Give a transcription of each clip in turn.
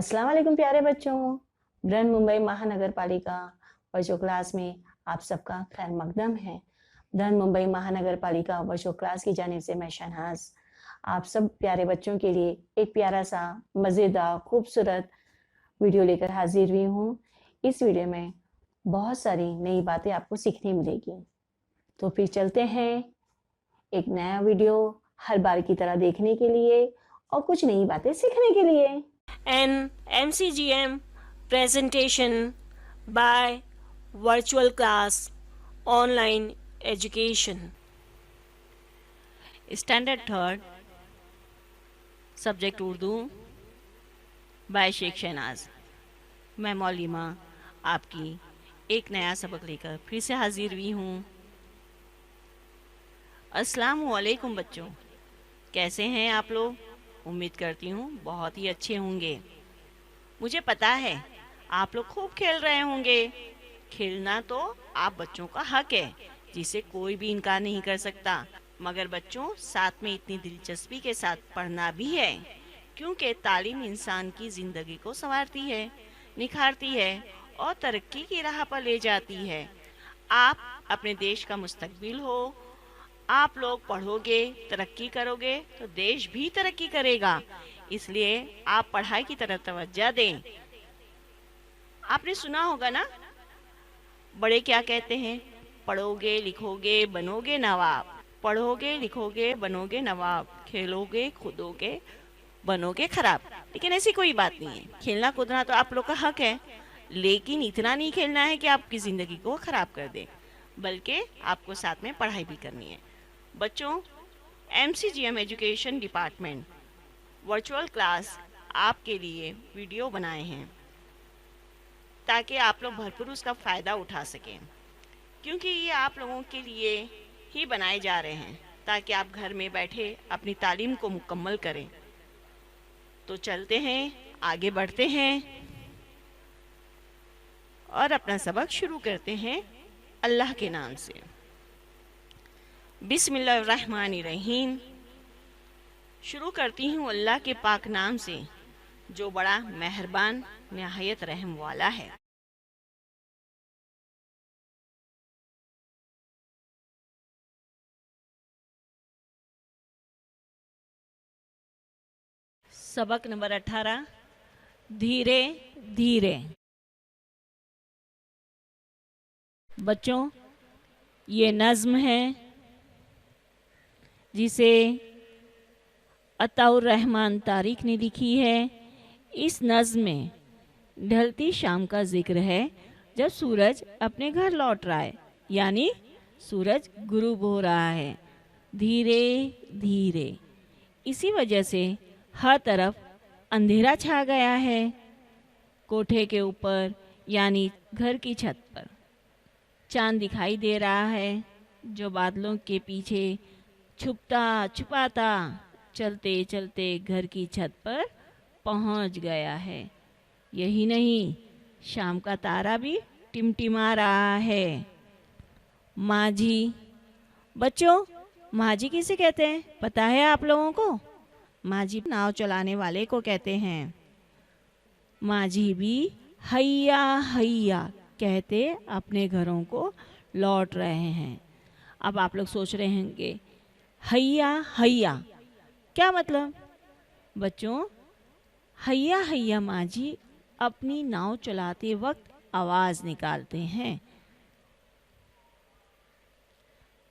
अस्सलाम वालेकुम प्यारे बच्चों। बृहन मुंबई महानगर पालिका वर्चुअल क्लास में आप सबका खैर मकदम है। बृहन मुंबई महानगर पालिका वर्चुअल क्लास की जानिब से मैं शहनाज आप सब प्यारे बच्चों के लिए एक प्यारा सा मज़ेदार खूबसूरत वीडियो लेकर हाजिर हुई हूँ। इस वीडियो में बहुत सारी नई बातें आपको सीखने मिलेगी। तो फिर चलते हैं एक नया वीडियो हर बार की तरह देखने के लिए और कुछ नई बातें सीखने के लिए। An MCGM presentation by Virtual Class Online Education. Standard Third, Subject Urdu by Sheikh Shehnaaz. मैं मौलिमा आपकी एक नया सबक लेकर फिर से हाजिर हुई हूँ। अस्सलाम वालेकुम बच्चों, कैसे हैं आप लोग? उम्मीद करती हूँ बहुत ही अच्छे होंगे। मुझे पता है आप लोग खूब खेल रहे होंगे। खेलना तो आप बच्चों का हक है, जिसे कोई भी इनकार नहीं कर सकता। मगर बच्चों, साथ में इतनी दिलचस्पी के साथ पढ़ना भी है, क्योंकि तालीम इंसान की ज़िंदगी को संवारती है, निखारती है और तरक्की की राह पर ले जाती है। आप अपने देश का मुस्तकबिल हो। आप लोग पढ़ोगे, तरक्की करोगे तो देश भी तरक्की करेगा। इसलिए आप पढ़ाई की तरफ तवज्जो दें। आपने सुना होगा ना, बड़े क्या कहते हैं? पढ़ोगे लिखोगे बनोगे नवाब। पढ़ोगे लिखोगे बनोगे नवाब, खेलोगे कूदोगे बनोगे खराब। लेकिन ऐसी कोई बात नहीं है। खेलना कूदना तो आप लोग का हक है, लेकिन इतना नहीं खेलना है कि आपकी ज़िंदगी को ख़राब कर दे, बल्कि आपको साथ में पढ़ाई भी करनी है। बच्चों, MCGM education department virtual class आपके लिए वीडियो बनाए हैं ताकि आप लोग भरपूर उसका फ़ायदा उठा सकें, क्योंकि ये आप लोगों के लिए ही बनाए जा रहे हैं ताकि आप घर में बैठे अपनी तालीम को मुकम्मल करें। तो चलते हैं, आगे बढ़ते हैं और अपना सबक शुरू करते हैं अल्लाह के नाम से। बिस्मिल्लाहिर्रहमानिर्रहीम। शुरू करती हूँ अल्लाह के पाक नाम से, जो बड़ा मेहरबान निहायत रहम वाला है। सबक नंबर 18, धीरे धीरे। बच्चों, ये नज़्म है जिसे अताउर रहमान तारिक ने लिखी है। इस नज़्म में ढलती शाम का जिक्र है, जब सूरज अपने घर लौट रहा है, यानी सूरज गुरूब हो रहा है, धीरे धीरे। इसी वजह से हर तरफ अंधेरा छा गया है। कोठे के ऊपर यानी घर की छत पर चांद दिखाई दे रहा है, जो बादलों के पीछे छुपता छुपाता चलते चलते घर की छत पर पहुंच गया है। यही नहीं, शाम का तारा भी टिमटिमा रहा है। माझी। बच्चों, माझी किसे कहते हैं पता है आप लोगों को? माझी नाव चलाने वाले को कहते हैं। माझी भी हैया हैया कहते अपने घरों को लौट रहे हैं। अब आप लोग सोच रहे होंगे, हैया हैया क्या मतलब? बच्चों, हैया हैया माझी अपनी नाव चलाते वक्त आवाज़ निकालते हैं।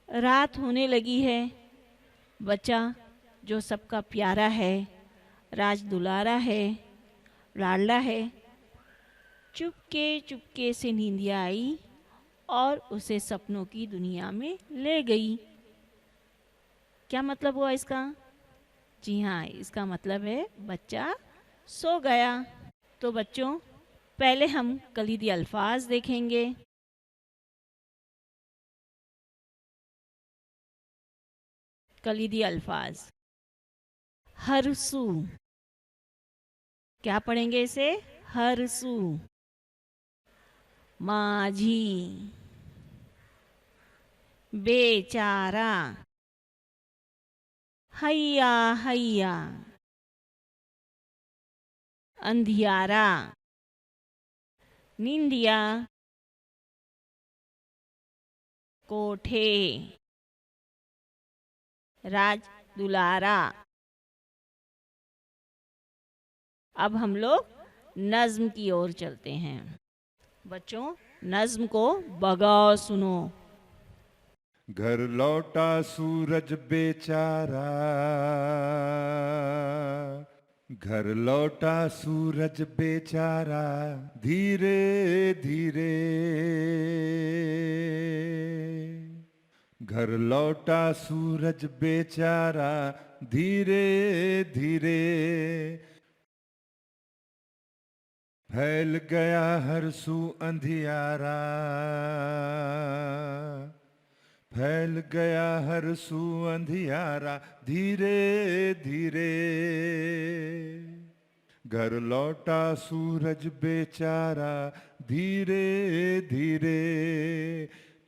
रात होने लगी है। बच्चा जो सबका प्यारा है, राज दुलारा है, लाडला है, चुपके चुपके से नींदिया आई और उसे सपनों की दुनिया में ले गई। क्या मतलब हुआ इसका? जी हाँ, इसका मतलब है बच्चा सो गया। तो बच्चों, पहले हम कलीदी अल्फाज देखेंगे। कलीदी अल्फाज, हरसू। क्या पढ़ेंगे इसे? हरसू। माझी, बेचारा, हैया हैया, अंधियारा, नींदिया, कोठे, राज दुलारा। अब हम लोग नज्म की ओर चलते हैं। बच्चों, नज्म को बगाओ सुनो। घर लौटा सूरज बेचारा, घर लौटा सूरज बेचारा, धीरे धीरे। घर लौटा सूरज बेचारा, धीरे धीरे। फैल गया हर सू अंधियारा, फैल गया हर सू अंधियारा, धीरे धीरे। घर लौटा सूरज बेचारा, धीरे धीरे।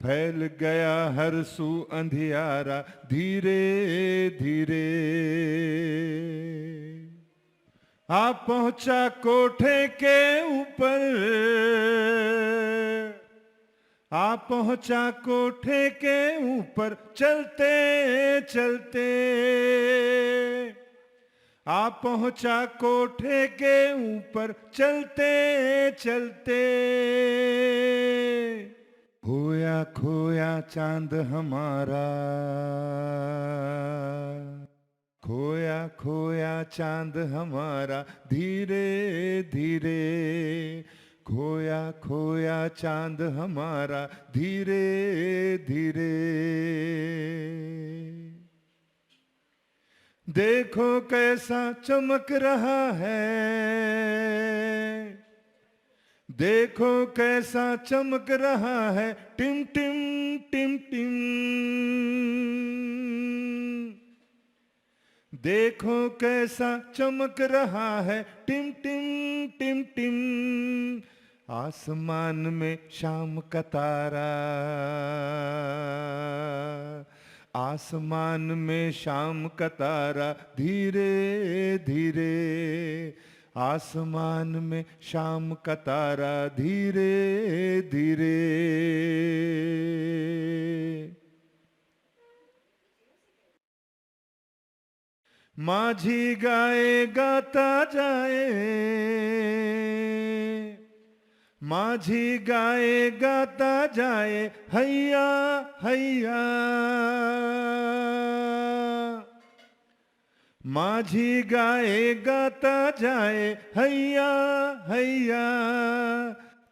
फैल गया हर सू अंधियारा, धीरे धीरे। आ पहुंचा कोठे के ऊपर, आ पहुंचा कोठे के ऊपर, चलते चलते। आ पहुंचा कोठे के ऊपर, चलते चलते। खोया खोया चांद हमारा, खोया खोया चांद हमारा, धीरे धीरे। खोया खोया चांद हमारा, धीरे धीरे। देखो कैसा चमक रहा है, देखो कैसा चमक रहा है, टिम टिम टिम टिम। देखो कैसा चमक रहा है, टिम टिम टिम टिम। आसमान में शाम का तारा, आसमान में शाम का तारा, धीरे धीरे। आसमान में शाम का तारा, धीरे धीरे। माझी गाए गाता जाए, माझी गाए गाता जाए, हैया हैया। माझी गाए गाता जाए, हैया हैया।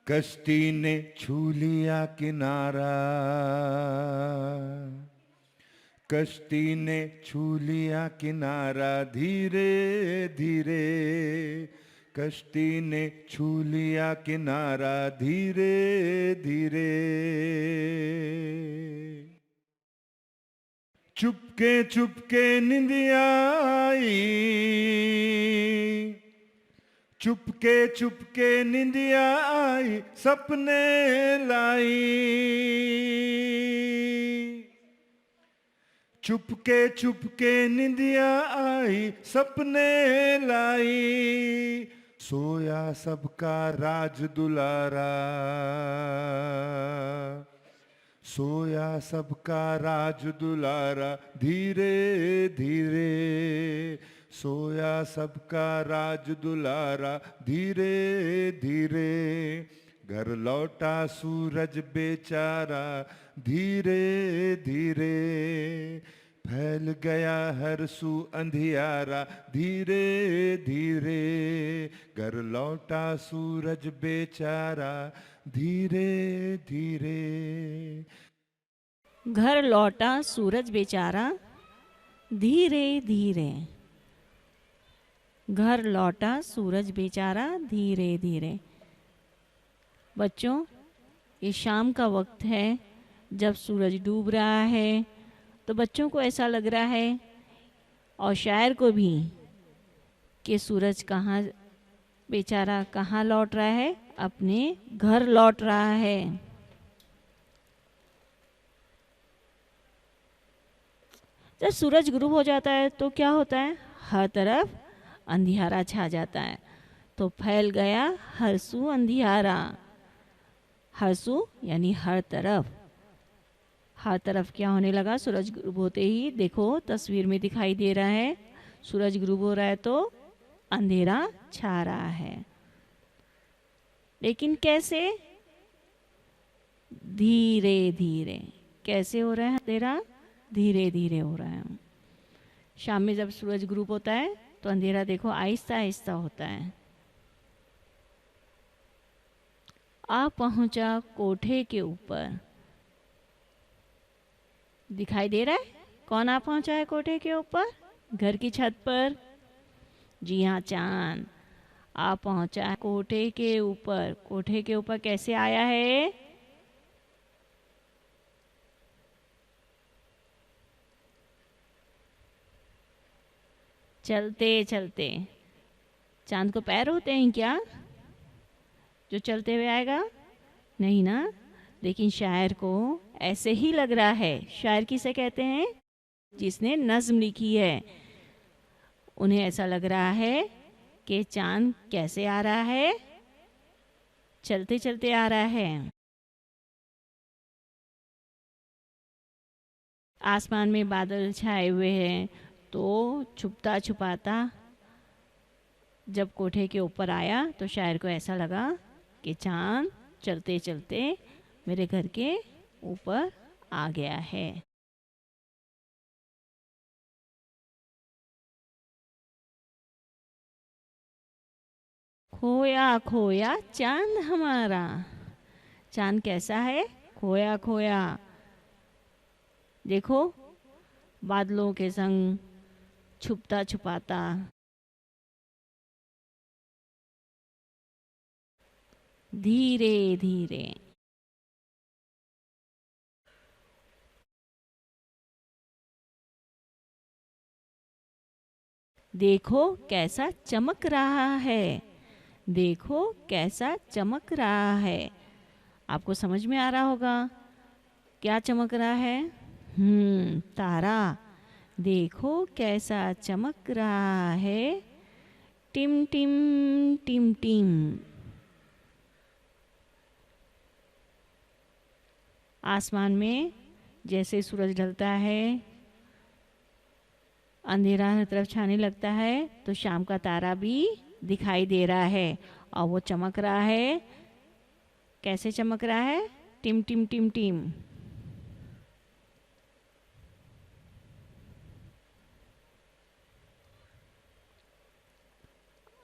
कश्ती ने छू लिया किनारा, कश्ती ने छू लिया किनारा, धीरे धीरे। कश्ती ने छू लिया किनारा, धीरे धीरे। चुपके चुपके निंदिया आई, चुपके चुपके निंदिया आई, सपने लाई। चुपके चुपके निंदिया आई, सपने लाई। सोया सबका राज दुलारा, सोया सबका राज दुलारा, धीरे धीरे। सोया सबका राज दुलारा, धीरे धीरे। घर लौटा सूरज बेचारा, धीरे धीरे। फैल गया हर सू अंधियारा, धीरे धीरे। घर लौटा सूरज बेचारा, धीरे धीरे। घर लौटा सूरज बेचारा, धीरे धीरे। घर लौटा सूरज बेचारा, धीरे धीरे। बच्चों, ये शाम का वक्त है जब सूरज डूब रहा है, तो बच्चों को ऐसा लग रहा है और शायर को भी कि सूरज कहाँ, बेचारा कहाँ लौट रहा है, अपने घर लौट रहा है। जब सूरज गुरूब हो जाता है तो क्या होता है, हर तरफ अंधियारा छा जाता है। तो फैल गया हरसू अंधियारा। हरसू यानी हर तरफ। हर तरफ क्या होने लगा? सूरज ग्रुब होते ही देखो तस्वीर में दिखाई दे रहा है, सूरज ग्रुब हो रहा है तो अंधेरा छा रहा है। लेकिन कैसे? धीरे धीरे। कैसे हो रहा है अंधेरा? धीरे धीरे हो रहा है। शाम में जब सूरज ग्रुब होता है तो अंधेरा देखो आहिस्ता आहिस्ता होता है। आ पहुंचा कोठे के ऊपर। दिखाई दे रहा है कौन आ पहुंचा है कोठे के ऊपर? घर की छत पर। जी हाँ, चांद आ पहुंचा है कोठे के ऊपर। कोठे के ऊपर कैसे आया है? चलते चलते। चांद को पैर होते हैं क्या जो चलते हुए आएगा? नहीं ना। लेकिन शायर को ऐसे ही लग रहा है। शायर किसे कहते हैं? जिसने नज्म लिखी है। उन्हें ऐसा लग रहा है कि चांद कैसे आ रहा है? चलते चलते आ रहा है। आसमान में बादल छाए हुए हैं तो छुपता छुपाता जब कोठे के ऊपर आया तो शायर को ऐसा लगा कि चांद चलते चलते मेरे घर के ऊपर आ गया है। खोया खोया चांद हमारा। चांद कैसा है? खोया खोया। देखो बादलों के संग छुपता छुपाता। धीरे धीरे। देखो कैसा चमक रहा है। देखो कैसा चमक रहा है। आपको समझ में आ रहा होगा क्या चमक रहा है? तारा। देखो कैसा चमक रहा है। टिम टिम टिम टिम। आसमान में जैसे सूरज ढलता है, अंधेरा हर तरफ छाने लगता है तो शाम का तारा भी दिखाई दे रहा है और वो चमक रहा है। कैसे चमक रहा है? टिम टिम टिम टिम।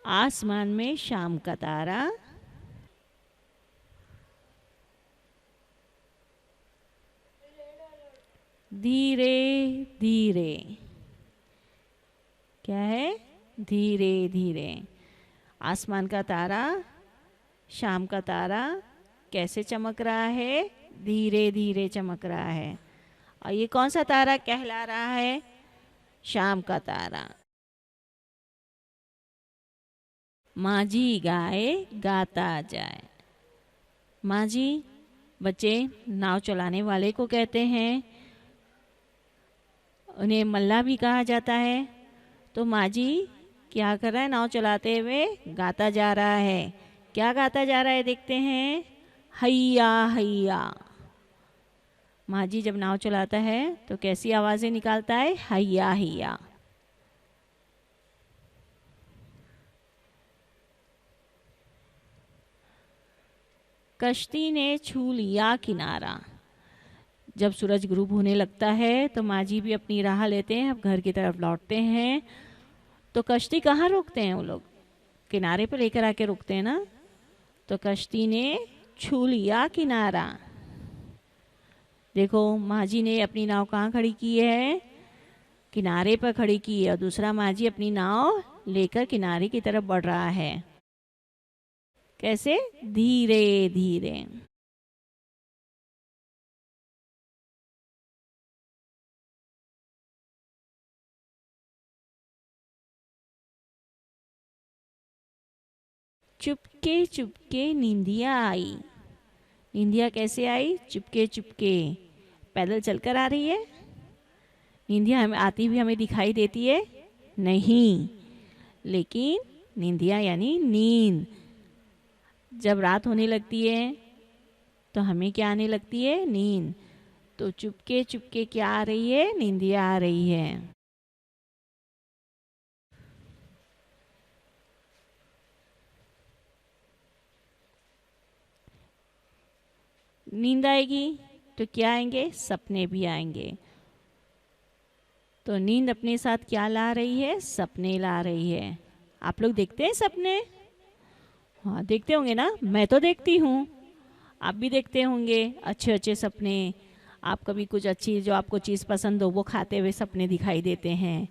आसमान में शाम का तारा धीरे धीरे। क्या है? धीरे धीरे। आसमान का तारा, शाम का तारा कैसे चमक रहा है? धीरे धीरे चमक रहा है। और ये कौन सा तारा कहला रहा है? शाम का तारा। माझी गाए गाता जाए। माझी बच्चे नाव चलाने वाले को कहते हैं। उन्हें मल्ला भी कहा जाता है। तो माझी क्या कर रहा है? नाव चलाते हुए गाता जा रहा है। क्या गाता जा रहा है? देखते हैं। हैया हैया। माझी जब नाव चलाता है तो कैसी आवाजें निकालता है? हैया हैया। कश्ती ने छू लिया किनारा। जब सूरज ग्रुब होने लगता है तो माझी भी अपनी राह लेते हैं, अब घर की तरफ लौटते हैं। तो कश्ती कहाँ रोकते हैं वो लोग? किनारे पर लेकर आके रुकते हैं ना। तो कश्ती ने छू लिया किनारा। देखो माझी ने अपनी नाव कहाँ खड़ी की है? किनारे पर खड़ी की है और दूसरा माझी अपनी नाव लेकर किनारे की तरफ बढ़ रहा है। कैसे? धीरे धीरे। चुपके चुपके नींदिया आई। नींदिया कैसे आई? चुपके चुपके। पैदल चलकर आ रही है। नींदिया हमें आती हुई हमें दिखाई देती है नहीं, लेकिन निंदिया यानी नींद। जब रात होने लगती है तो हमें क्या आने लगती है? नींद। तो चुपके चुपके क्या आ रही है? निंदिया आ रही है। नींद आएगी तो क्या आएंगे? सपने भी आएंगे। तो नींद अपने साथ क्या ला रही है? सपने ला रही है। आप लोग देखते हैं सपने? हाँ, देखते होंगे ना। मैं तो देखती हूँ, आप भी देखते होंगे अच्छे अच्छे सपने। आप कभी कुछ अच्छी जो आपको चीज़ पसंद हो वो खाते हुए सपने दिखाई देते हैं,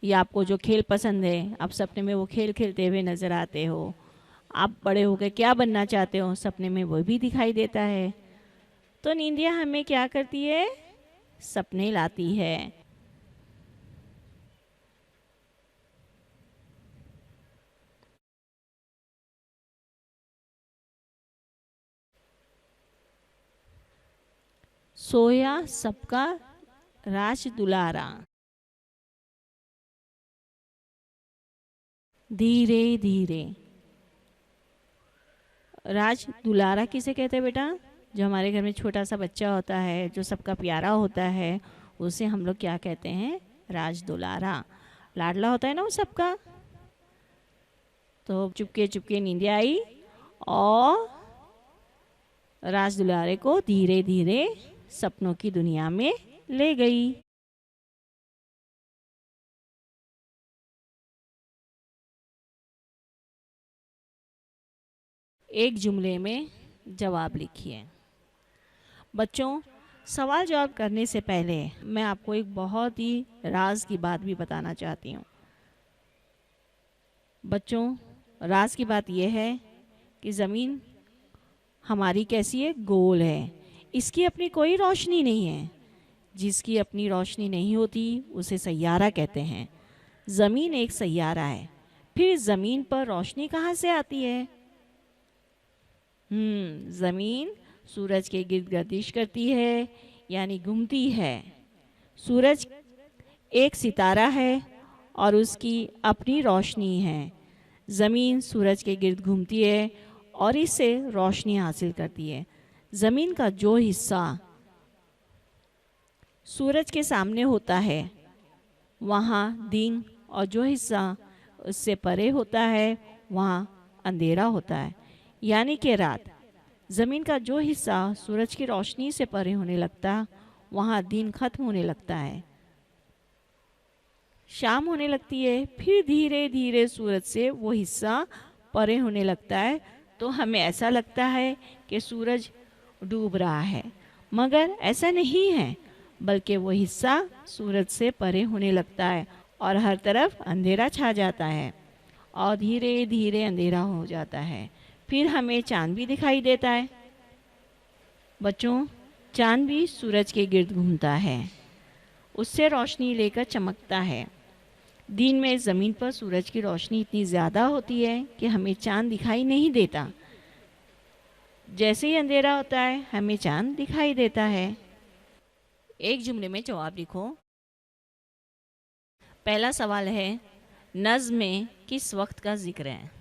या आपको जो खेल पसंद है आप सपने में वो खेल खेलते हुए नज़र आते हो। आप बड़े होकर क्या बनना चाहते हो सपने में वो भी दिखाई देता है। तो नींदिया हमें क्या करती है? सपने लाती है। सोया सबका राज दुलारा, धीरे धीरे। राज दुलारा किसे कहते हैं बेटा? जो हमारे घर में छोटा सा बच्चा होता है, जो सबका प्यारा होता है, उसे हम लोग क्या कहते हैं? राज दुलारा। लाडला होता है ना वो सबका। तो चुपके चुपके नींदिया आई और राज दुलारे को धीरे धीरे सपनों की दुनिया में ले गई। एक जुमले में जवाब लिखिए। बच्चों, सवाल जवाब करने से पहले मैं आपको एक बहुत ही राज की बात भी बताना चाहती हूँ। बच्चों, राज की बात यह है कि ज़मीन हमारी कैसी है? गोल है। इसकी अपनी कोई रोशनी नहीं है। जिसकी अपनी रोशनी नहीं होती उसे सैयारा कहते हैं। ज़मीन एक सैयारा है। फिर ज़मीन पर रोशनी कहाँ से आती है? ज़मीन सूरज के गिर्द गर्दिश करती है, यानी घूमती है। सूरज एक सितारा है और उसकी अपनी रोशनी है। ज़मीन सूरज के गिर्द घूमती है और इससे रोशनी हासिल करती है। ज़मीन का जो हिस्सा सूरज के सामने होता है वहाँ दिन, और जो हिस्सा उससे परे होता है वहाँ अंधेरा होता है, यानी कि रात। ज़मीन का जो हिस्सा सूरज की रोशनी से परे होने लगता वहाँ दिन खत्म होने लगता है, शाम होने लगती है। फिर धीरे धीरे सूरज से वो हिस्सा परे होने लगता है, तो हमें ऐसा लगता है कि सूरज डूब रहा है, मगर ऐसा नहीं है, बल्कि वो हिस्सा सूरज से परे होने लगता है और हर तरफ अंधेरा छा जाता है और धीरे धीरे अंधेरा हो जाता है। फिर हमें चांद भी दिखाई देता है। बच्चों, चांद भी सूरज के गिर्द घूमता है, उससे रोशनी लेकर चमकता है। दिन में ज़मीन पर सूरज की रोशनी इतनी ज़्यादा होती है कि हमें चांद दिखाई नहीं देता। जैसे ही अंधेरा होता है हमें चांद दिखाई देता है। एक जुमले में जवाब लिखो। पहला सवाल है, नज़्म में किस वक्त का जिक्र है?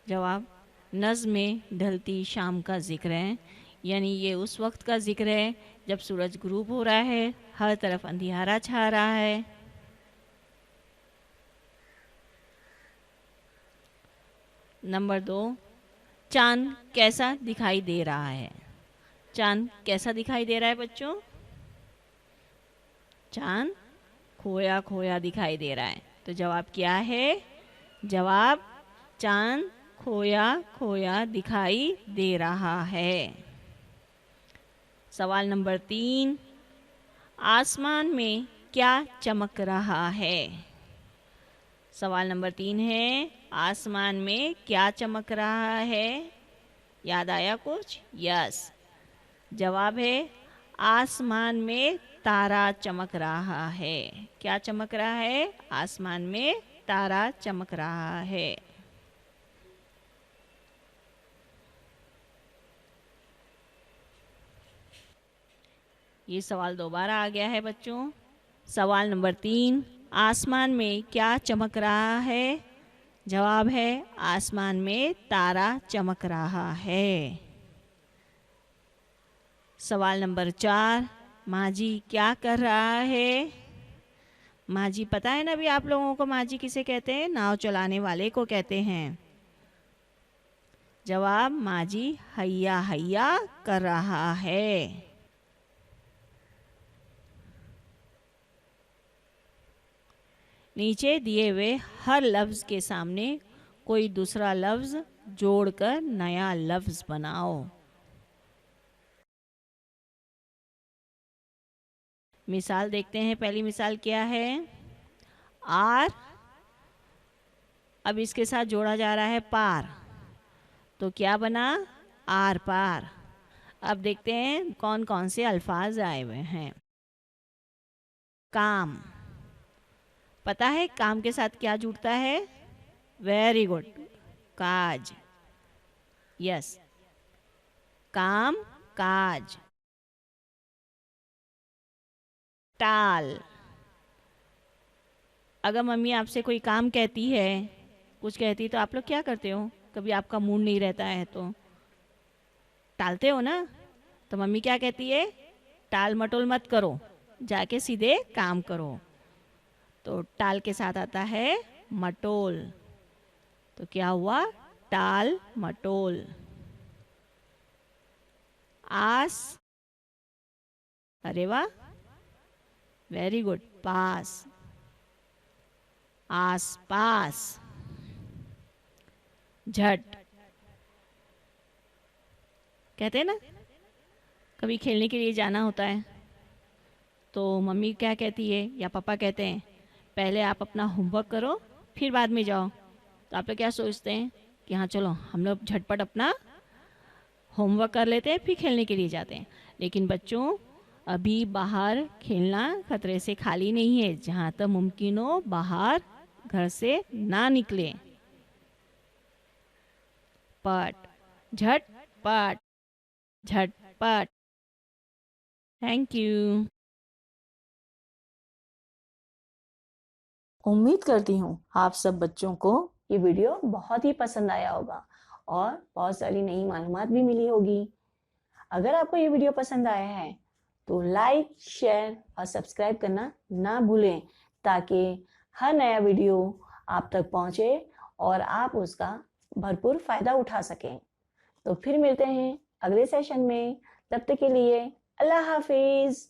जवाब, नज़्म में ढलती शाम का जिक्र है, यानी ये उस वक्त का जिक्र है जब सूरज गुरूब हो रहा है, हर तरफ अंधियारा छा रहा है। नंबर 2, चांद कैसा दिखाई दे रहा है? चांद कैसा दिखाई दे रहा है बच्चों? चांद खोया खोया दिखाई दे रहा है। तो जवाब क्या है? जवाब, चांद खोया खोया दिखाई दे रहा है। सवाल नंबर 3, आसमान में क्या चमक रहा है? सवाल नंबर 3 है, आसमान में क्या चमक रहा है? याद आया कुछ? यस, जवाब है आसमान में तारा चमक रहा है। क्या चमक रहा है? आसमान में तारा चमक रहा है। ये सवाल दोबारा आ गया है बच्चों। सवाल नंबर 3, आसमान में क्या चमक रहा है? जवाब है आसमान में तारा चमक रहा है। सवाल नंबर 4, माजी क्या कर रहा है? माजी पता है ना भी आप लोगों को माजी किसे कहते हैं? नाव चलाने वाले को कहते हैं। जवाब माजी हैया हैया कर रहा है। नीचे दिए हुए हर लफ्ज़ के सामने कोई दूसरा लफ्ज़ जोड़कर नया लफ्ज़ बनाओ। मिसाल देखते हैं। पहली मिसाल क्या है? आर, अब इसके साथ जोड़ा जा रहा है पार, तो क्या बना? आर पार। अब देखते हैं कौन कौन से अल्फाज आए हुए हैं। काम, पता है काम के साथ क्या जुड़ता है? वेरी गुड, काज। यस, काम काज। टाल, अगर मम्मी आपसे कोई काम कहती है, कुछ कहती, तो आप लोग क्या करते हो? कभी आपका मूड नहीं रहता है तो टालते हो ना? तो मम्मी क्या कहती है? टाल मटोल मत करो, जाके सीधे काम करो। तो टाल के साथ आता है मटोल, तो क्या हुआ? टाल मटोल। आस, अरे वाह, वेरी गुड, पास। आस पास। झट, कहते हैं ना कभी खेलने के लिए जाना होता है तो मम्मी क्या कहती है या पापा कहते हैं, पहले आप अपना होमवर्क करो फिर बाद में जाओ। तो आप लोग क्या सोचते हैं कि हाँ चलो हम लोग झटपट अपना होमवर्क कर लेते हैं फिर खेलने के लिए जाते हैं। लेकिन बच्चों, अभी बाहर खेलना खतरे से खाली नहीं है। जहाँ तक मुमकिन हो बाहर घर से ना निकले। पट, झटपट, झटपट। Thank you. उम्मीद करती हूँ आप सब बच्चों को ये वीडियो बहुत ही पसंद आया होगा और बहुत सारी नई मालूमात भी मिली होगी। अगर आपको ये वीडियो पसंद आया है तो लाइक, शेयर और सब्सक्राइब करना ना भूलें, ताकि हर नया वीडियो आप तक पहुंचे और आप उसका भरपूर फायदा उठा सकें। तो फिर मिलते हैं अगले सेशन में। तब तक के लिए अल्लाह हाफिज।